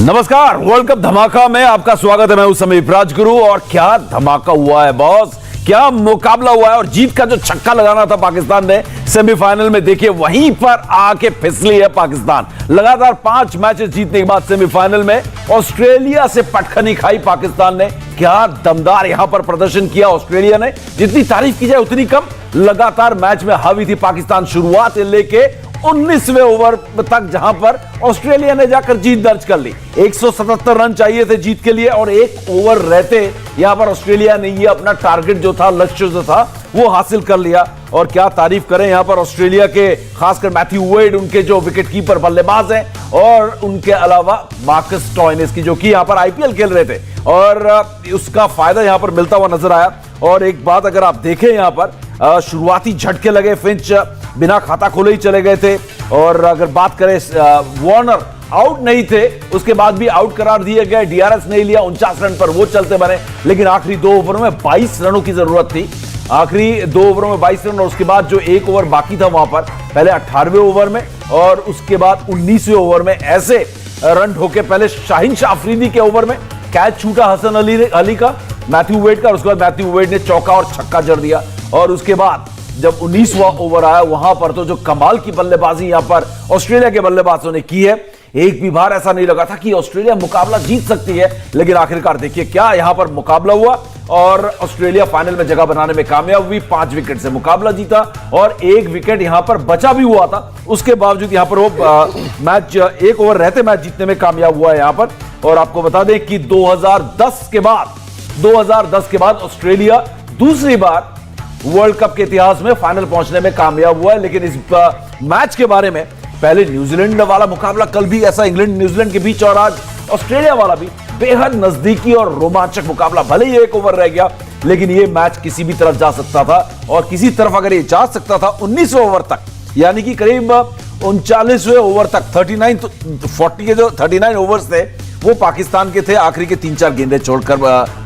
नमस्कार, world cup धमाका में आपका स्वागत है। मैं हूं समीप राजगुरु। और क्या धमाका हुआ है बॉस, क्या मुकाबला हुआ है। और जीत का जो छक्का लगाना था पाकिस्तान ने सेमीफाइनल में, देखिए वहीं पर आके फिसली है पाकिस्तान। लगातार 5 मैचेस जीतने के बाद सेमीफाइनल में ऑस्ट्रेलिया से पटखनी खाई पाकिस्तान ने। क्या दमदार यहां पर प्रदर्शन किया ऑस्ट्रेलिया ने, जितनी तारीफ की जाए उतनी कम। लगातार मैच में हावी थी पाकिस्तान शुरुआत से लेके 19वें ओवर तक, जहां पर ऑस्ट्रेलिया ने जाकर जीत दर्ज कर ली। 177 रन चाहिए थे जीत के लिए और 1 ओवर रहते यहां पर ऑस्ट्रेलिया ने ये अपना टारगेट जो था, लक्ष्य जो था, वो हासिल कर लिया। और क्या तारीफ करें यहां पर ऑस्ट्रेलिया के, खासकर मैथ्यू वेड, उनके जो विकेट कीपर बल्लेबाज हैं, और उनके अलावा मार्कस स्टोइनिस की, जो कि यहां पर आईपीएल खेल रहे थे, और उसका फायदा यहां पर मिलता हुआ नजर आया। और एक बात अगर आप देखें, यहां पर शुरुआती झटके लगे, फिंच बिना खाता खोले ही चले गए थे। और अगर बात करें, वार्नर आउट नहीं थे, उसके बाद भी आउट करार दिए गए, डीआरएस नहीं लिया, 49 रन पर वो चलते बने। लेकिन आखिरी 2 ओवरों में 22 रनों की जरूरत थी। आखिरी 2 ओवरों में 22 रन, और उसके बाद जो 1 ओवर बाकी था वहां पर, पहले 18वें ओवर में और उसके बाद 19वें ओवर में ऐसे रन ठोके। पहले शाहीन शाह अफरीदी के ओवर में कैच छूटा हसन अली का, मैथ्यू वेड का, और उसके बाद मैथ्यू वेड ने चौका और छक्का जड़ दिया। और उसके बाद जब 19वां ओवर आया, वहां पर तो जो कमाल की बल्लेबाजी यहां पर ऑस्ट्रेलिया के बल्लेबाजों ने की है। एक भी बार ऐसा नहीं लगा था कि ऑस्ट्रेलिया मुकाबला जीत सकती है, लेकिन आखिरकार देखिए क्या यहां पर मुकाबला हुआ और ऑस्ट्रेलिया फाइनल में जगह बनाने में कामयाब हुई। 5 विकेट से मुकाबला जीता और 1 विकेट यहां पर बचा भी हुआ था, उसके बावजूद यहां पर वो मैच 1 ओवर रहते मैच जीतने में कामयाब हुआ है यहां पर। और आपको बता दें कि 2010 के बाद ऑस्ट्रेलिया दूसरी बार वर्ल्ड कप के इतिहास में फाइनल पहुंचने में कामयाब हुआ है। लेकिन इस मैच के बारे में, पहले न्यूजीलैंड वाला मुकाबला, कल भी ऐसा इंग्लैंड न्यूजीलैंड के बीच, और आज ऑस्ट्रेलिया वाला भी बेहद नजदीकी और रोमांचक मुकाबला। भले ही 1 ओवर रह गया, लेकिन यह मैच किसी भी तरफ जा सकता था। और किसी तरफ अगर ये जा सकता था 19वें ओवर तक, यानी कि करीब 39वें ओवर तक, 40 के जो 39 ओवर्स थे वो पाकिस्तान के थे, आखिरी के 3-4 गेंदें छोड़कर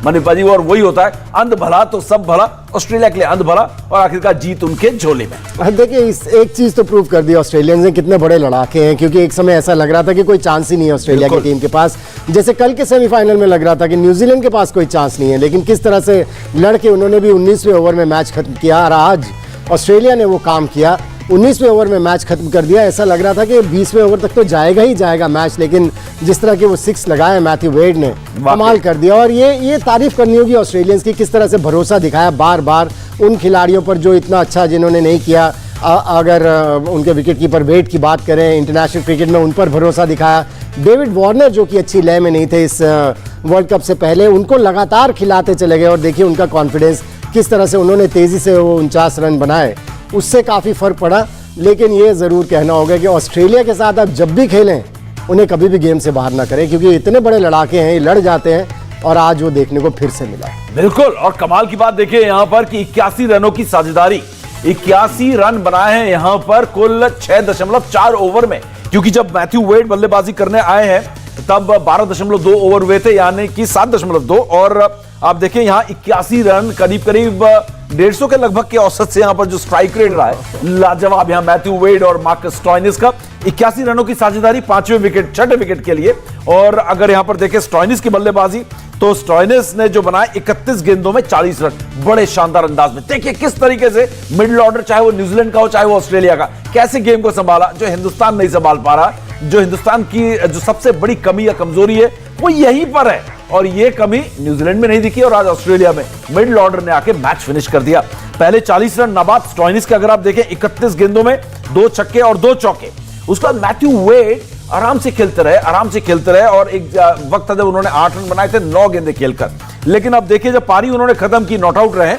मनीपा जी। और वही होता है, अंध भला तो सब भला, ऑस्ट्रेलिया के लिए अंध भला, और आखिरकार जीत उनके झोले में। देखिए, इस एक चीज तो प्रूव कर दी ऑस्ट्रेलियंस ने, कितने बड़े लड़ाके हैं। क्योंकि एक समय ऐसा लग रहा था कि कोई चांस ही नहीं है ऑस्ट्रेलिया की टीम के पास। जैसे कल के सेमीफाइनल में लग रहा था कि न्यूजीलैंड के पास कोई चांस नहीं है, लेकिन किस तरह से लड़के उन्होंने भी 19वें ओवर में मैच खत्म किया। और आज ऑस्ट्रेलिया ने वो काम किया, 19वें ओवर में मैच खत्म कर दिया। ऐसा लग रहा था कि 20वें ओवर तक तो जाएगा ही जाएगा मैच, लेकिन जिस तरह के वो 6 लगाए मैथ्यू वेड ने, कमाल कर दिया। और ये तारीफ करनी होगी ऑस्ट्रेलियंस की, किस तरह से भरोसा दिखाया बार बार उन खिलाड़ियों पर जो इतना अच्छा जिन्होंने नहीं किया। अगर उनके विकेट कीपर वेड की बात करें, इंटरनेशनल क्रिकेट में उन पर भरोसा दिखाया। डेविड वार्नर जो कि अच्छी लय में नहीं थे इस वर्ल्ड कप से पहले, उनको लगातार खिलाते चले गए। और देखिए उनका कॉन्फिडेंस, किस तरह से उन्होंने तेजी से वो 49 रन बनाए, उससे काफ़ी फर्क पड़ा। लेकिन ये ज़रूर कहना होगा कि ऑस्ट्रेलिया के साथ आप जब भी खेलें, उन्हें कभी भी गेम से बाहर ना करें, क्योंकि इतने बड़े लड़ाके हैं, ये लड़ जाते हैं। और आज वो देखने को फिर से मिला। बिल्कुल। और कमाल की बात देखिए यहां पर कि 81 रनों की साझेदारी, 81 रन बनाए हैं यहां पर कुल 6.4 ओवर में। क्योंकि जब मैथ्यू वेड बल्लेबाजी करने आए हैं तब 12.2 ओवर हुए थे, यानी कि 7.2। और आप देखें यहां 81 रन, करीब 150 के लगभग के औसत से यहां पर जो स्ट्राइक रेट रहा है, लाजवाब। यहां मैथ्यू वेड और मार्कस स्टोइनिस का 81 रनों की साझेदारी, 5वें विकेट, 6ठे विकेट के लिए। और अगर यहां पर देखें स्टोइनिस की बल्लेबाजी, तो स्टोइनिस ने जो बनाया 31 गेंदों में 40 रन, बड़े शानदार अंदाज में। देखिए किस तरीके से मिडिल ऑर्डर, चाहे वो न्यूजीलैंड का हो चाहे वो ऑस्ट्रेलिया का, कैसे गेम को संभाला, जो हिंदुस्तान नहीं संभाल पा रहा। जो हिंदुस्तान की जो सबसे बड़ी कमी या कमजोरी है वो यहीं पर है, और ये कमी न्यूजीलैंड में नहीं दिखी और आज ऑस्ट्रेलिया में मिडिल ऑर्डर ने आके मैच फिनिश कर दिया। पहले 40 रन नाबाद स्टोइनिस के, अगर आप देखें 31 गेंदों में 2 छक्के और 2 चौके। उसके बाद मैथ्यू वेड आराम से खेलते रहे, और एक वक्त था जब उन्होंने 8 रन बनाए थे 9 गेंदें खेलकर। लेकिन अब देखिए जब पारी उन्होंने खत्म की, नॉट आउट रहे,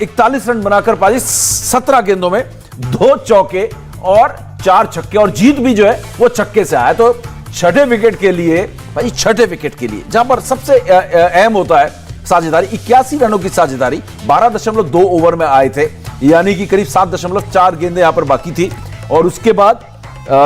41 रन बनाकर पारी, 17 गेंदों में 2 चौके और 4 छक्के, और जीत भी जो है वो छक्के से आया। तो 6ठे विकेट के लिए भाई, 6ठे विकेट के लिए जहां पर सबसे अहम होता है साझेदारी, 81 रनों की साझेदारी 12.2 ओवर में आए थे, यानी कि करीब 7.4 गेंदें यहां पर बाकी थी। और उसके बाद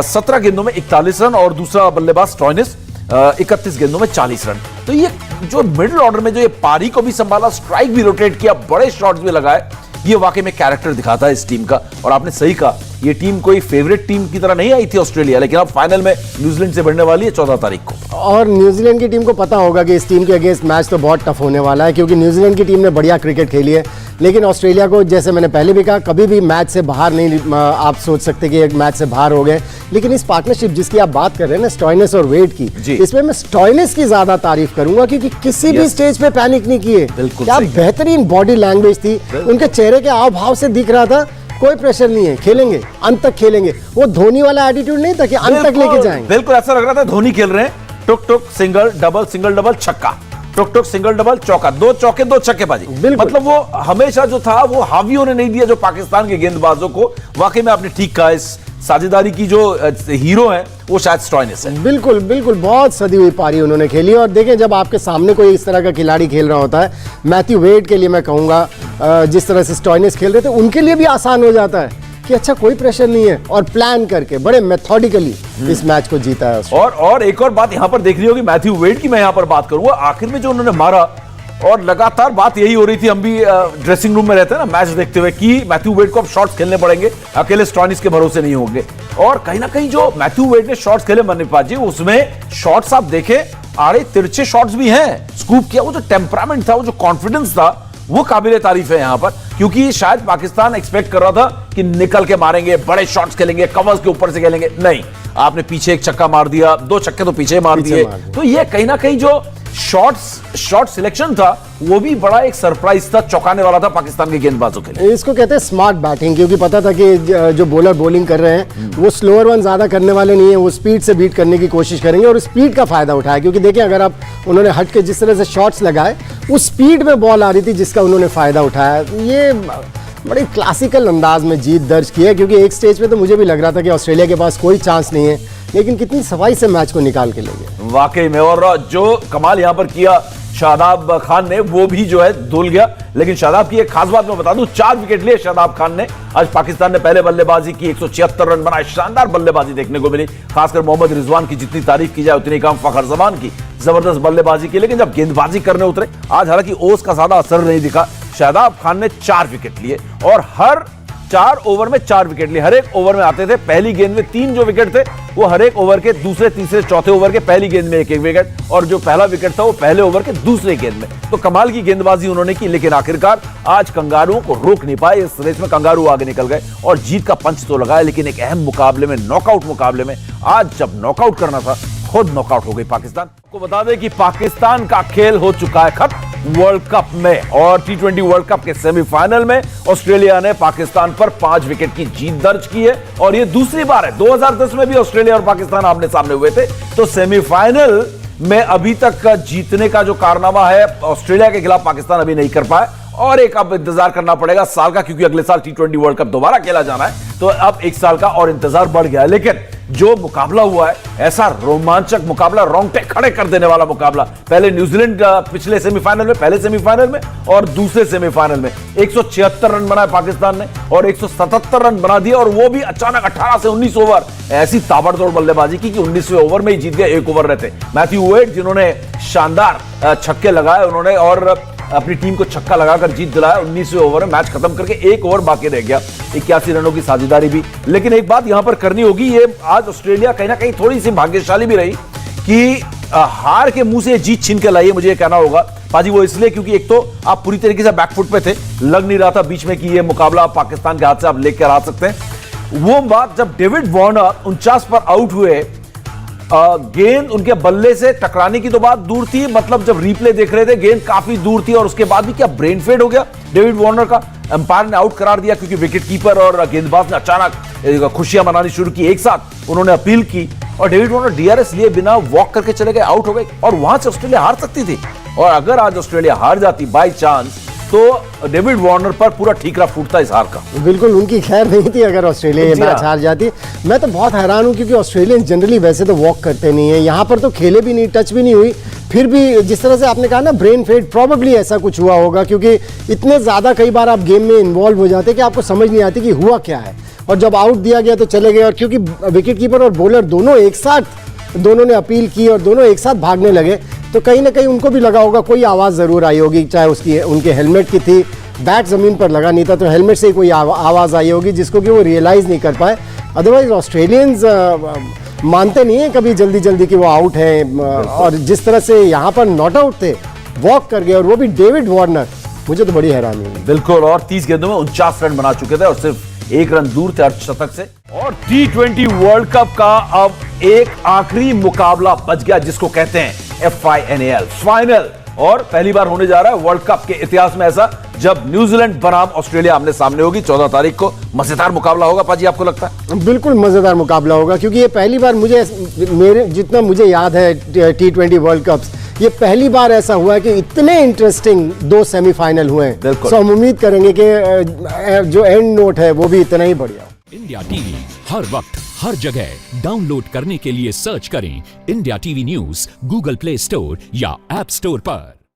17 गेंदों में 41 रन, और दूसरा बल्लेबाज स्टोइनिस 31 गेंदों में 40 रन। तो ये जो मिडिल ऑर्डर में जो ये पारी को भी संभाला, स्ट्राइक भी रोटेट किया, बड़े शॉट्स भी लगाए, ये वाकई में कैरेक्टर दिखाता है इस टीम का। और आपने सही कहा, ये टीम कोई फेवरेट टीम की तरह नहीं आई थी ऑस्ट्रेलिया, लेकिन अब फाइनल में न्यूजीलैंड से भिड़ने वाली है 14 तारीख को। और न्यूजीलैंड की टीम को पता होगा कि इस टीम के अगेंस्ट मैच तो बहुत टफ होने वाला है, क्योंकि न्यूजीलैंड की टीम ने बढ़िया क्रिकेट खेली है, लेकिन ऑस्ट्रेलिया को, जैसे मैंने पहले भी कहा, कभी भी मैच से बाहर नहीं आप सोच सकते कि एक मैच से बाहर हो गए। लेकिन इस पार्टनरशिप जिसकी आप बात कर रहे हैं ना, स्टॉइनिस और वेड की, इसमें मैं स्टॉइनिस की ज्यादा तारीफ करूंगा, क्योंकि किसी भी स्टेज पे पैनिक नहीं किए। क्या बेहतरीन बॉडी लैंग्वेज थी, उनके चेहरे के हाव भाव से दिख रहा था कोई प्रेशर नहीं है, खेलेंगे, अंत तक खेलेंगे। वो धोनी वाला एटीट्यूड नहीं था कि अंत तक लेके जाएंगे। बिल्कुल ऐसा लग रहा था धोनी खेल रहे हैं, टुक टुक सिंगल डबल छक्का, टुक टुक सिंगल डबल चौका, 2 चौके 2 छक्केबाजी। मतलब वो हमेशा जो था वो हावी होने नहीं दिया जो पाकिस्तान के गेंदबाजों को। वाकई में आपने ठीक कहा, इस साझेदारी की जो हीरो है वो शायद स्टॉइनिस है। बिल्कुल बिल्कुल, बहुत सदी हुई पारी उन्होंने खेली। और देखें, जब आपके सामने कोई इस तरह का खिलाड़ी खेल रहा होता है, मैथ्यू वेड के लिए मैं कहूंगा, जिस तरह से स्टॉइनिस खेल रहे थे, उनके लिए भी आसान हो जाता है कि अच्छा कोई प्रेशर नहीं है, और प्लान करके बड़े मेथोडिकली इस मैच को जीता है। और एक और बात यहां पर देख रही होगी मैथ्यू वेड की, मैं यहां पर बात करूंगा, आखिर में जो उन्होंने मारा, और लगातार बात यही हो रही थी, हम भी ड्रेसिंग रूम में रहते हैं ना मैच देखते हुए, कि मैथ्यू वेड को अब शॉट्स खेलने पड़ेंगे, अकेले स्टॉइनिस के भरोसे नहीं होंगे। और कहीं ना कहीं जो मैथ्यू वेड ने शॉट्स खेले मनीपा जी, उसमें शॉट्स आप देखें, आड़े तिरछे शॉट्स भी हैं, स्कूप किया, वो जो टेम्परामेंट था, वो जो कॉन्फिडेंस था, वो काबिल तारीफ है यहां पर। क्योंकि शायद पाकिस्तान एक्सपेक्ट कर रहा था कि निकल के मारेंगे, बड़े शॉट्स खेलेंगे, कवर्स के ऊपर से खेलेंगे, नहीं, आपने पीछे एक छक्का मार दिया, 2 छक्के तो पीछे मार दिए। तो ये कहीं ना कहीं जो शॉट सिलेक्शन था वो भी बड़ा एक सरप्राइज था, चौंकाने वाला था पाकिस्तान के गेंदबाजों के लिए। इसको कहते हैं स्मार्ट बैटिंग, क्योंकि पता था कि जो बॉलर बॉलिंग कर रहे हैं वो स्लोअर वन ज्यादा करने वाले नहीं है, वो स्पीड से बीट करने की कोशिश करेंगे, और स्पीड का फायदा उठाया। क्योंकि देखिए, अगर आप उन्होंने हट के जिस तरह से शॉट्स लगाए, उस स्पीड में बॉल आ रही थी जिसका उन्होंने फायदा उठाया। ये बड़ी क्लासिकल अंदाज में जीत दर्ज की है, क्योंकि एक स्टेज पे तो मुझे भी लग रहा था कि ऑस्ट्रेलिया के पास कोई चांस नहीं है, लेकिन कितनी सफाई से मैच को निकाल के ले गए वाकई में। और जो कमाल यहां पर किया शादाब खान ने, वो भी जो है धुल गया। लेकिन शादाब की एक खास बात मैं बता दूं, 4 विकेट लिए शादाब खान ने। आज पाकिस्तान ने पहले बल्लेबाजी की, 176 रन बनाए, शानदार बल्लेबाजी देखने को मिली। खासकर मोहम्मद रिजवान की जितनी तारीफ की जाए उतनी कम, फखर जमान की जबरदस्त बल्लेबाजी की। लेकिन जब गेंदबाजी करने उतरे आज, हालांकि ओस का ज्यादा असर नहीं दिखा, शादाब खान ने 4 विकेट लिए, और हर 4 ओवर में 4 विकेट लिए। हर एक ओवर में आते थे, पहली गेंद में 3 जो विकेट थे वो हर एक ओवर के दूसरे, तीसरे, चौथे ओवर के पहली गेंद में एक विकेट, और जो पहला विकेट था वो पहले ओवर के दूसरे गेंद में। तो कमाल की गेंदबाजी उन्होंने की। लेकिन आखिरकार आज कंगारुओं को रोक नहीं पाए, इस रेस में कंगारू आगे निकल गए और जीत का पंच तो लगाया। लेकिन एक अहम मुकाबले में, नॉकआउट मुकाबले में, आज जब नॉकआउट करना था, खुद नॉकआउट हो गई पाकिस्तान। आपको बता दें कि पाकिस्तान का खेल हो चुका है खत्म वर्ल्ड कप में, और T20 वर्ल्ड कप के सेमीफाइनल में ऑस्ट्रेलिया ने पाकिस्तान पर 5 विकेट की जीत दर्ज की है। और ये दूसरी बार है, 2010 में भी ऑस्ट्रेलिया और पाकिस्तान आमने सामने हुए थे। तो सेमीफाइनल में अभी तक का जीतने का जो कारनामा है ऑस्ट्रेलिया के खिलाफ पाकिस्तान अभी नहीं कर पाया, और एक अब इंतजार करना पड़ेगा साल का, क्योंकि अगले साल T20 वर्ल्ड कप दोबारा खेला जाना है। तो अब 1 साल का और इंतजार बढ़ गया है। लेकिन जो मुकाबला हुआ है, ऐसा रोमांचक मुकाबला, रोंगटे खड़े कर देने वाला मुकाबला। पहले न्यूजीलैंड पिछले सेमीफाइनल में, पहले सेमीफाइनल में और दूसरे सेमीफाइनल में 176 रन बनाए पाकिस्तान ने, और 177 रन बना दिए, और वो भी अचानक 18 से 19 ओवर ऐसी ताबड़तोड़ बल्लेबाजी की कि 19वें ओवर में ही जीत गए, 1 ओवर रहते। मैथ्यू वेड जिन्होंने शानदार छक्के लगाए उन्होंने, और अपनी टीम को छक्का लगाकर जीत दिलाया। 19वें ओवर में मैच खत्म करके 1 ओवर बाकी रह गया, 81 रनों की साझेदारी भी। लेकिन एक बात यहां पर करनी होगी, ये आज ऑस्ट्रेलिया कहीं ना कहीं थोड़ी सी भाग्यशाली भी रही कि हार के मुंह से जीत छीन के लाई, मुझे ये कहना होगा पाजी। वो इसलिए क्योंकि एक तो आप पूरी तरीके से बैकफुट पे थे, लग नहीं रहा था बीच में कि ये मुकाबला पाकिस्तान के हाथ से आप लेकर आ सकते हैं। वो बात जब डेविड वार्नर 49 पर आउट हुए, गेंद उनके बल्ले से टकराने की तो बात दूर थी, मतलब जब रिप्ले देख रहे थे गेंद काफी दूर थी, और उसके बाद भी क्या ब्रेन फेड हो गया डेविड वार्नर का। अंपायर ने आउट करार दिया क्योंकि विकेट कीपर और गेंदबाज ने अचानक खुशियां मनानी शुरू की। एक साथ उन्होंने अपील की और डेविड वार्नर DRS लिए बिना वॉक करके चले गए, आउट हो गए, और वहां से ऑस्ट्रेलिया हार सकती थी। और अगर आज ऑस्ट्रेलिया हार जाती बाई चांस, तो डेविड वार्नर पर पूरा ठीकरा फूटता इस हार का। बिल्कुल उनकी खैर नहीं थी अगर ऑस्ट्रेलिया ये मैच हार जाती। मैं तो बहुत हैरान हूं, क्योंकि ऑस्ट्रेलियन जनरली वैसे तो वॉक करते नहीं है, यहाँ पर तो खेले भी नहीं, टच भी नहीं हुई। फिर भी जिस तरह से आपने कहा ना ब्रेन फेड, प्रॉबेबली ऐसा कुछ हुआ होगा, क्योंकि इतने ज्यादा कई बार आप गेम में इन्वॉल्व हो जाते कि आपको समझ नहीं आती कि हुआ क्या है। और जब आउट दिया गया तो चले गए, और क्योंकि विकेट कीपर और बॉलर दोनों एक साथ, दोनों ने अपील की और दोनों एक साथ भागने लगे, तो कहीं ना कहीं उनको भी लगा होगा, कोई आवाज़ ज़रूर आई होगी, चाहे उसकी उनके हेलमेट की थी बैट जमीन पर लगा नहीं था, तो हेलमेट से ही कोई आवाज़ आई होगी जिसको कि वो रियलाइज़ नहीं कर पाए। अदरवाइज ऑस्ट्रेलियंस मानते नहीं है कभी जल्दी जल्दी कि वो आउट है, और जिस तरह से यहाँ पर नॉट आउट थे, वॉक कर गए, और वो भी डेविड वार्नर, मुझे तो बड़ी हैरानी हुई। बिल्कुल, और 30 गेंदों में 49 रन बना चुके थे और सिर्फ 1 रन दूर थे अर्धशतक से। और T20 वर्ल्ड कप का अब एक आखिरी मुकाबला बच गया जिसको कहते हैं FINAL फाइनल, और पहली बार होने जा रहा है वर्ल्ड कप के इतिहास में ऐसा जब न्यूजीलैंड बनाम ऑस्ट्रेलिया आमने सामने होगी 14 तारीख को। मजेदार मुकाबला होगा पाजी, आपको लगता है? बिल्कुल मजेदार मुकाबला होगा, क्योंकि ये पहली बार मेरे जितना मुझे याद है T20 वर्ल्ड कप, ये पहली बार ऐसा हुआ है कि इतने इंटरेस्टिंग 2 सेमीफाइनल हुए हैं। बिल्कुल। तो हम उम्मीद करेंगे कि जो एंड नोट है वो भी इतना ही बढ़िया हो। इंडिया टीवी हर वक्त हर जगह डाउनलोड करने के लिए सर्च करें India TV news Google play store या ऐप स्टोर पर।